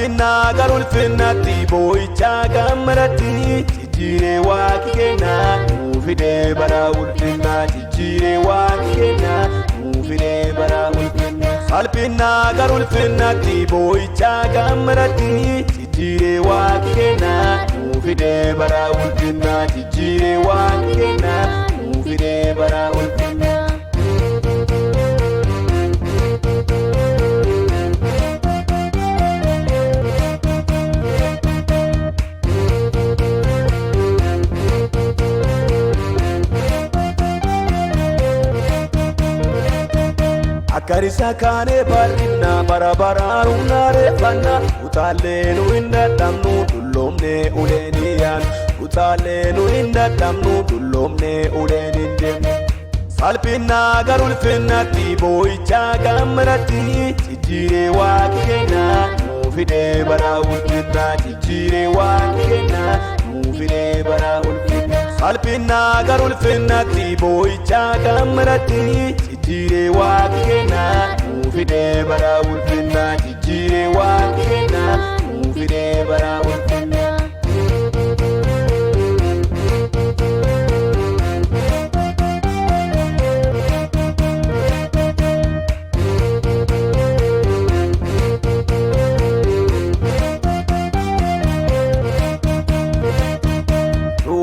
salphina garul finnatti boo'icha gammadatti jijjiiree waaqi kenna nuufide bara ulfinna jijjiiree waaqi kenna nuufide bara ulfinna salphina garul finnatti boo'icha gammadatti jijjiiree waaqi kenna nuufide bara ulfinna jijjiiree waaqi kenna nuufide bara ulfinna. Akarisa kane bal'ina bara baraaruun areeffanna utaalee nu hin dadhabnu dulloomne uleen yaan utaalee nu hin dadhabnu dulloomne uleen hin deemne salphina gara ulfinnatti boo'icha gammadatti jijjiiree waaqi kenna nuufide bara ulfinna jijjiiree waaqi kenna nuufide bara ulfinna salphina gara ulfinnatti boo'icha gammadatti jijjiiree waaqi kenna nuufide bara ulfinna jijjiiree waaqi kenna nuufide bara ulfinna.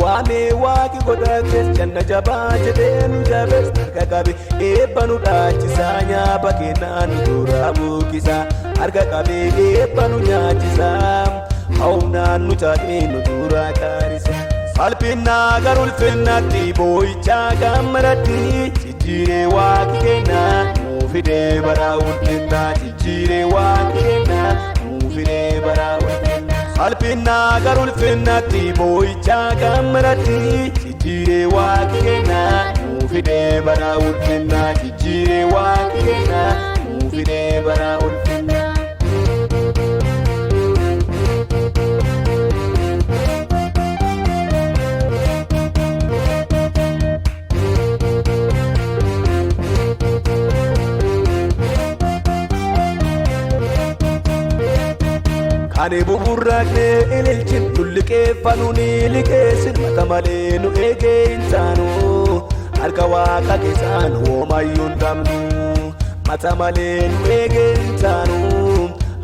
Waame waaqi godhates janna jabaa jedhee nu jabes harka qabe eebba nu dhaachisaa nyaaba kennaa nu dura buqqisa harka qabe eebba nu nyaachisaa humnaan nu taatee nu dura qaarisa salphina gara ulfinnatti boo'icha gammadatti jijjiiree waaqi kenna nuufide bara ulfinna jijjiiree waaqi kenna nuufide bara ulfinna salphina gara ulfinnatti boo'icha gammadatti jijjiiree waaqi kenna nuufide bara ulfinna jijjiiree waaqi kenna nuufide bara ulfinna. Ani buburraaqne ililchin tulliqeeffanuun liqeessin mata malee nu eegee hin taanu harka waaqa keessaan hoomayyuu hin dhabnu mata malee nu eegee hin taanu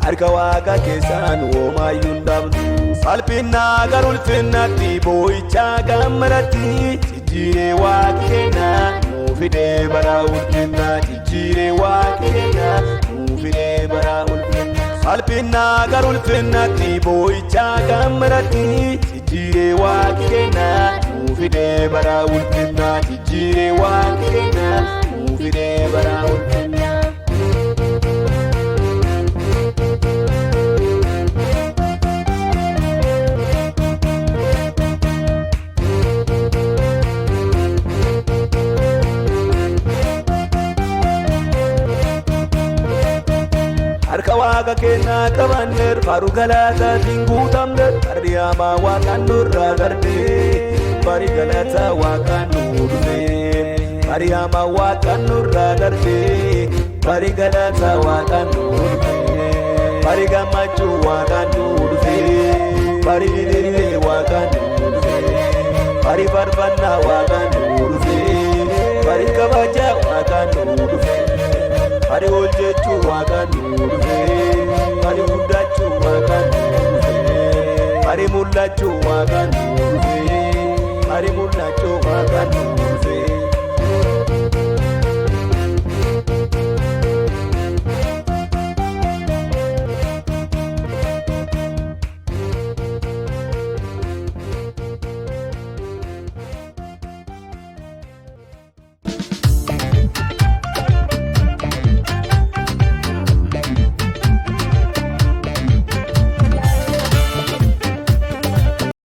harka waaqa keessaan hoomayyuu hin dhabnu salphina gara ulfinnatti boo'icha gammadatti jijjiiree waaqi kenna nuufide bara ulfinna jijjiiree waaqi kenna nuufide bara ulfinna. Salphina gara ulfinnatti boo'icha gammadatti jijjiiree waaqi kenna nuufide bara ulfinna jijjiiree waaqi kenna nuufide bara ulfinna. Harka waaqa kenna qabanneer faru galataatiin guutamne harriyama waaqaan nurraa darbe bari galata waaqaan nu dhufe harriyama waaqaan nurraa darbe bari galata waaqaan nu dhufe bari gammachuu waaqaan nu dhufe bari ilillee waaqaan nu dhufe bari farfannaa waaqaan nu dhufe bari kabajaa waaqaan nu dhufe bari hojjechuu waaqaan nu dhufe bari guddachuu waaqaan nu dhufe bari mul'achuu waaqaan nu dhufe bari mul'achuu waaqaan nu dhufe.